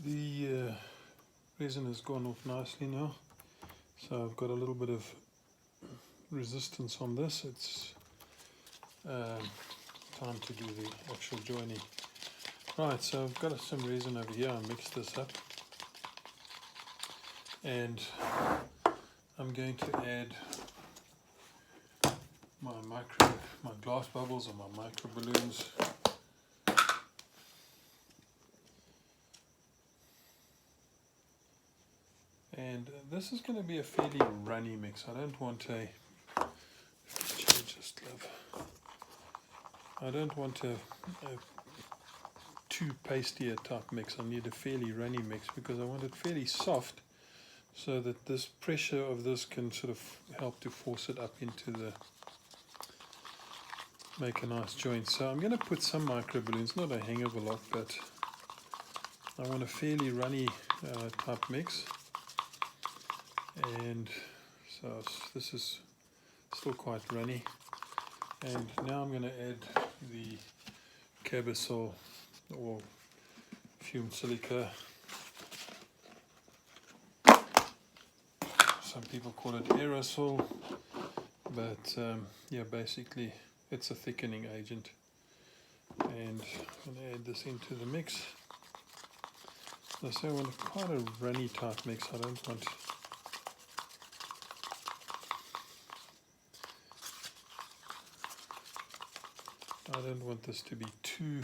The resin has gone off nicely now, so I've got a little bit of resistance on this. It's time to do the actual joining. Right, so I've got some resin over here. I mixed this up, and I'm going to add my glass bubbles or my micro balloons. And this is going to be a fairly runny mix. I don't want a change this glove. I don't want a too pastier type mix. I need a fairly runny mix because I want it fairly soft, so that this pressure of this can sort of help to force it up into the, make a nice joint. So I'm going to put some micro balloons, not a hang of a lot, but I want a fairly runny type mix. And so this is still quite runny, and now I'm going to add the Cabasol or fumed silica. Some people call it aerosol, but yeah, basically it's a thickening agent. And I'm going to add this into the mix. So I want quite a runny type mix. I don't want this to be too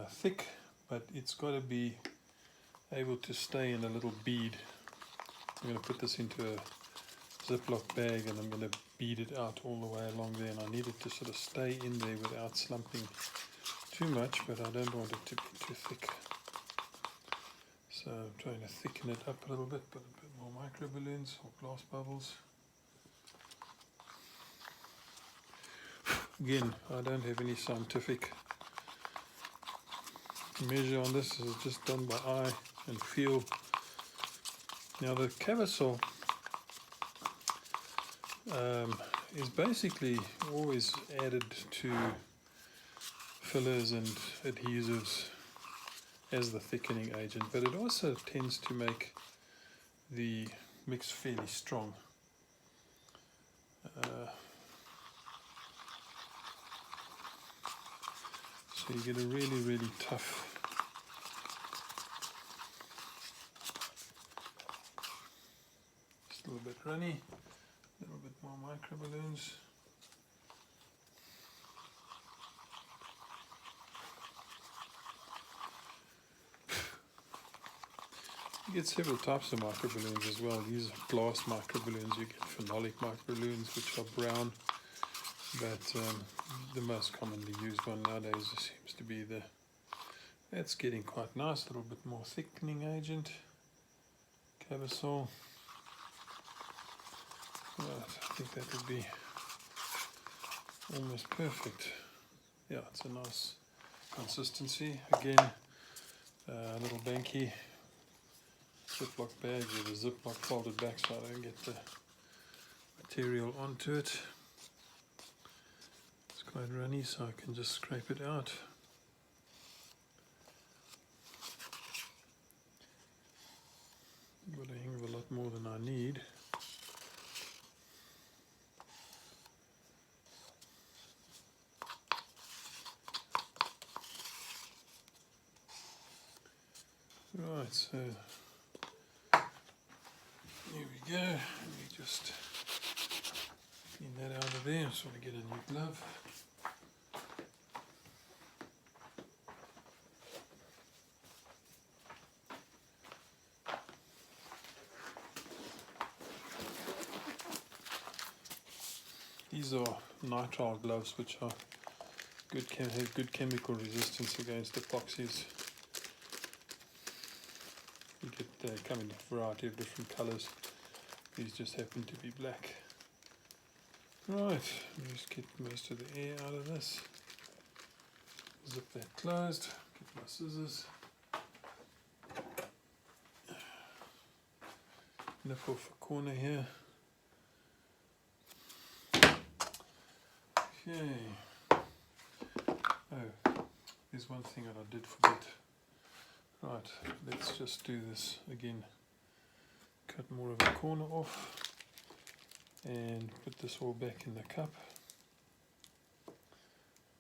thick, but it's got to be able to stay in a little bead. I'm going to put this into a Ziploc bag, and I'm going to bead it out all the way along there, and I need it to sort of stay in there without slumping too much, but I don't want it to be too thick. So I'm trying to thicken it up a little bit, put a bit more micro balloons or glass bubbles. Again, I don't have any scientific measure on this. This is just done by eye and feel. Now the Cabasol is basically always added to fillers and adhesives as the thickening agent, but it also tends to make the mix fairly strong. So you get a really, really tough just a little bit runny, a little bit more micro balloons. You get several types of micro balloons as well. These are glass micro balloons. You get phenolic micro balloons, which are brown, but the most commonly used one nowadays seems to be that's getting quite nice, a little bit more thickening agent, Cabasol. Right, I think that would be almost perfect. Yeah, it's a nice consistency. Again, a little banky Ziploc bag with a Ziploc folded back so I don't get the material onto it. It's quite runny, so I can just scrape it out. Got a hang of a lot more than I need. Right, so here we go. Let me just clean that out of there. I just want to get a new glove. These are nitrile gloves, which are have good chemical resistance against epoxies. You get they come in a variety of different colors. These just happen to be black. Right, just get most of the air out of this. Zip that closed. Get my scissors. Nip off a corner here. Okay. Oh, there's one thing that I did forget. Right, Right, let's just do this again. Cut more of a corner off and put this all back in the cup.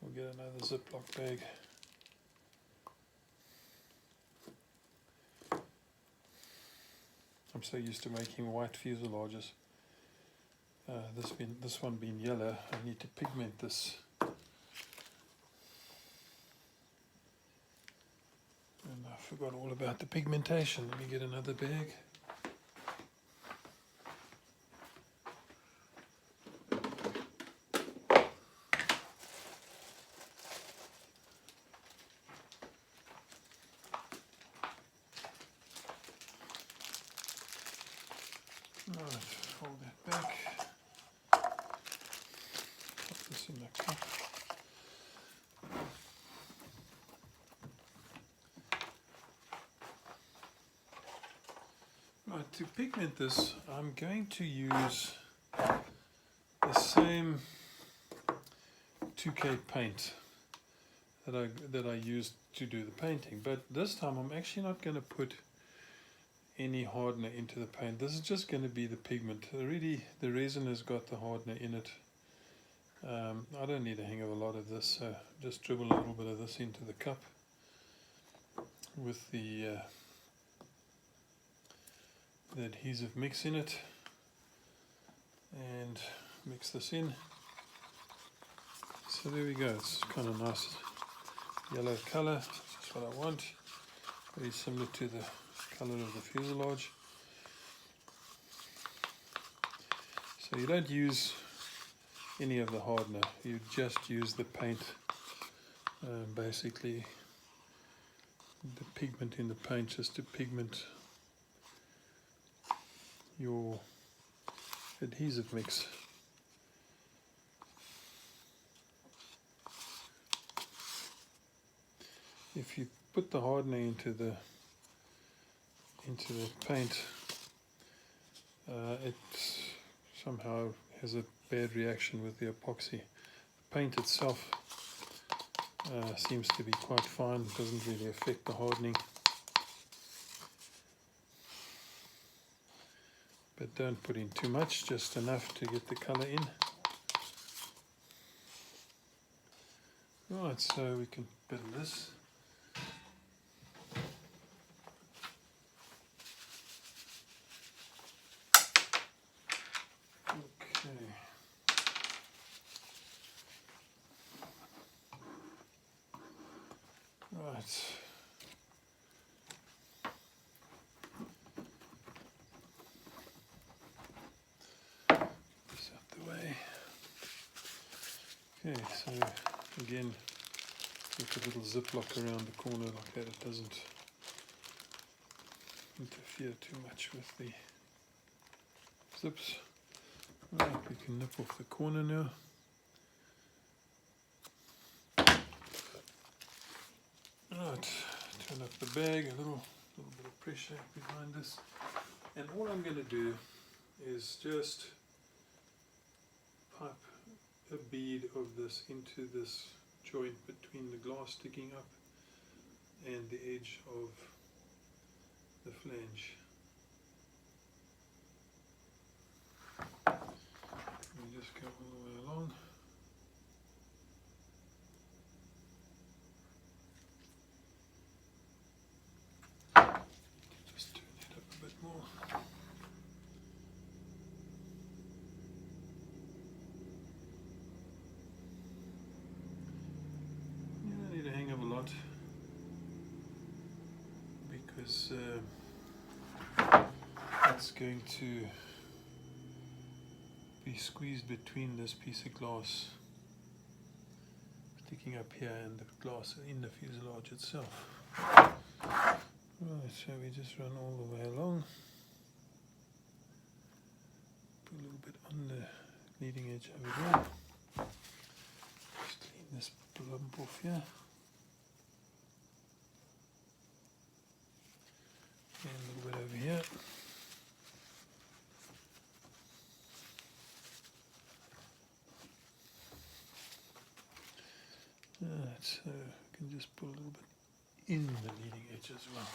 We'll get another Ziploc bag. I'm so used to making white fuselages. This one being yellow, I need to pigment this. And I forgot all about the pigmentation. Let me get another bag. Right, fold that back. Put this in the cup. Right, to pigment this, I'm going to use the same 2K paint that I used to do the painting, but this time I'm actually not going to put any hardener into the paint. This is just going to be the pigment. Already the resin has got the hardener in it. I don't need a hang of a lot of this, so just dribble a little bit of this into the cup with the adhesive mix in it, and mix this in. So there we go, it's kind of nice yellow color. That's what I want, very similar to the color of the fuselage. So you don't use any of the hardener, you just use the paint, basically the pigment in the paint, just to pigment your adhesive mix. If you put the hardener into the paint, it somehow has a bad reaction with the epoxy. The paint itself seems to be quite fine, doesn't really affect the hardening. But don't put in too much, just enough to get the color in. Right, so we can build this. Okay. Right. This out the way. Okay, so again, with a little ziplock around the corner like that, it doesn't interfere too much with the zips. Right, we can nip off the corner now. Right, turn up the bag, a little bit of pressure behind this. And all I'm going to do is just pipe a bead of this into this joint between the glass sticking up and the edge of the flange. We just go all the way along. Just turn it up a bit more. You don't need a hang of a lot, because it's going to be squeezed between this piece of glass sticking up here and the glass in the fuselage itself. Right, so we just run all the way along, put a little bit on the leading edge over there, just clean this lump off here, and a little bit over here. Right, so we can just put a little bit in the leading edge as well.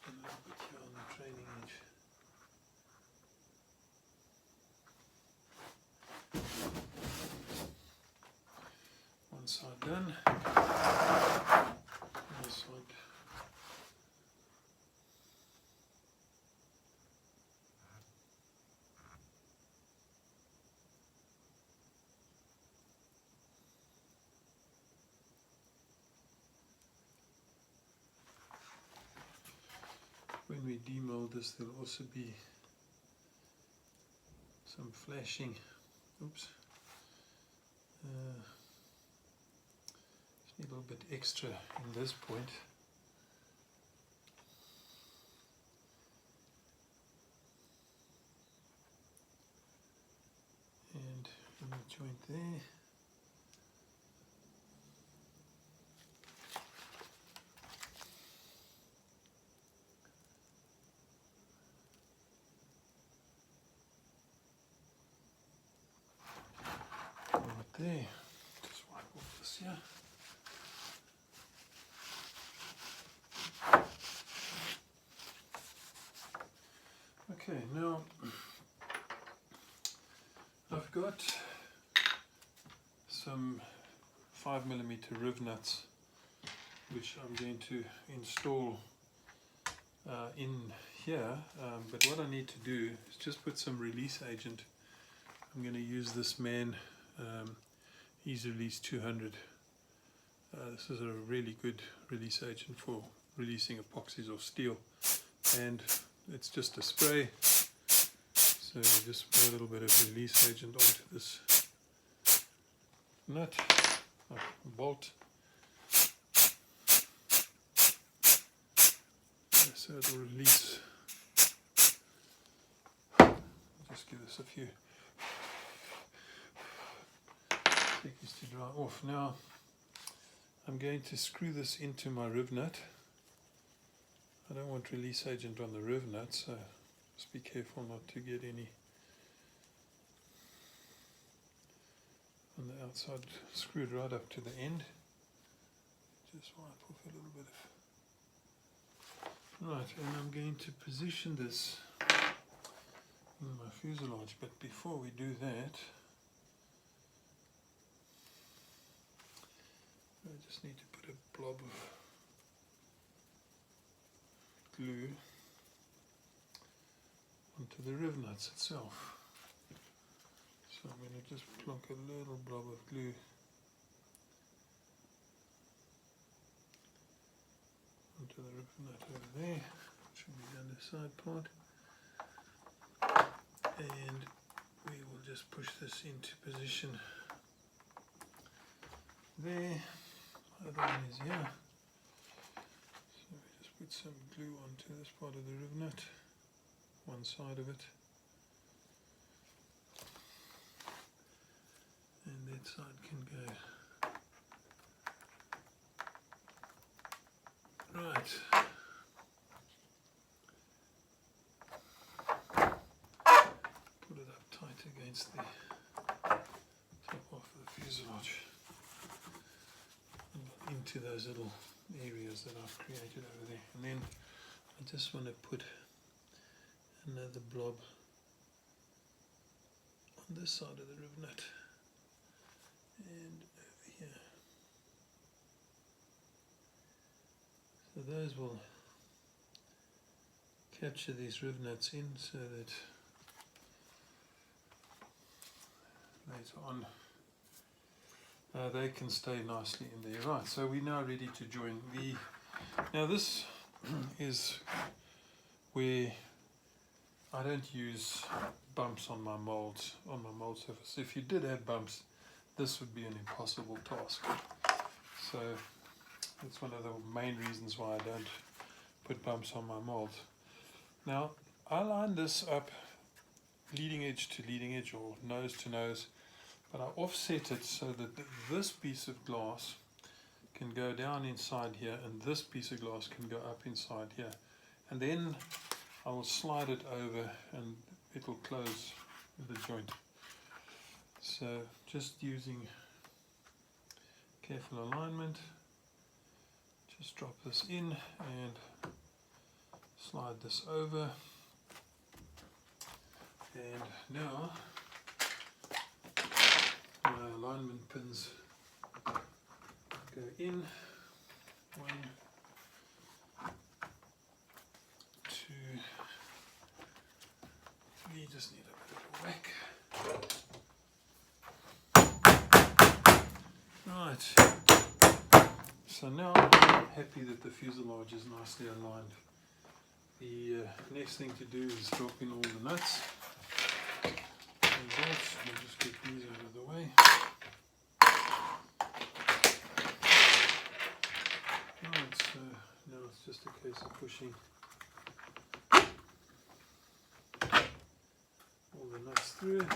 A little bit here on the trailing edge. One side done. This side. When we demold this, there'll also be some flashing. Oops. Just need a little bit extra in this point. And in the joint there. There, just wipe off this here. Okay, now I've got some 5mm riv nuts which I'm going to install in here, but what I need to do is just put some release agent. I'm going to use this man Easy Release 200. This is a really good release agent for releasing epoxies or steel, and it's just a spray, so you just spray a little bit of release agent onto this nut, bolt, so it'll release. Just give this a few seconds to dry off. Now I'm going to screw this into my riv nut. I don't want release agent on the riv nut, so just be careful not to get any on the outside. Screwed right up to the end. Just wipe off a little bit of. Right, and I'm going to position this in my fuselage, but before we do that, I just need to put a blob of glue onto the riv nuts itself. So I'm going to just plonk a little blob of glue onto the riv nut over there, should be the underside part, and we will just push this into position there. Other one is here. So we just put some glue onto this part of the riv nut, one side of it, and that side can go. Right. Put it up tight against the top of the fuselage, into those little areas that I've created over there, and then I just want to put another blob on this side of the riv nut and over here. So those will capture these riv nuts in, so that later on they can stay nicely in there. Right, so we're now ready to join the. Now this is where I don't use bumps on my molds, on my mold surface. If you did have bumps, this would be an impossible task. So that's one of the main reasons why I don't put bumps on my molds. Now I line this up leading edge to leading edge, or nose to nose, but I offset it so that this piece of glass can go down inside here and this piece of glass can go up inside here, and then I will slide it over and it will close the joint. So just using careful alignment, Just drop this in and slide this over, and now my alignment pins go in. 1, 2, 3, just need a bit of a whack. Right, so now I'm happy that the fuselage is nicely aligned. The next thing to do is drop in all the nuts and bolts. We'll just get these out of the way. Right, so now it's just a case of pushing all the nuts through.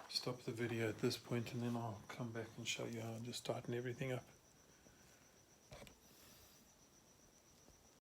Stop the video at this point and then I'll come back and show you how to just tighten everything up.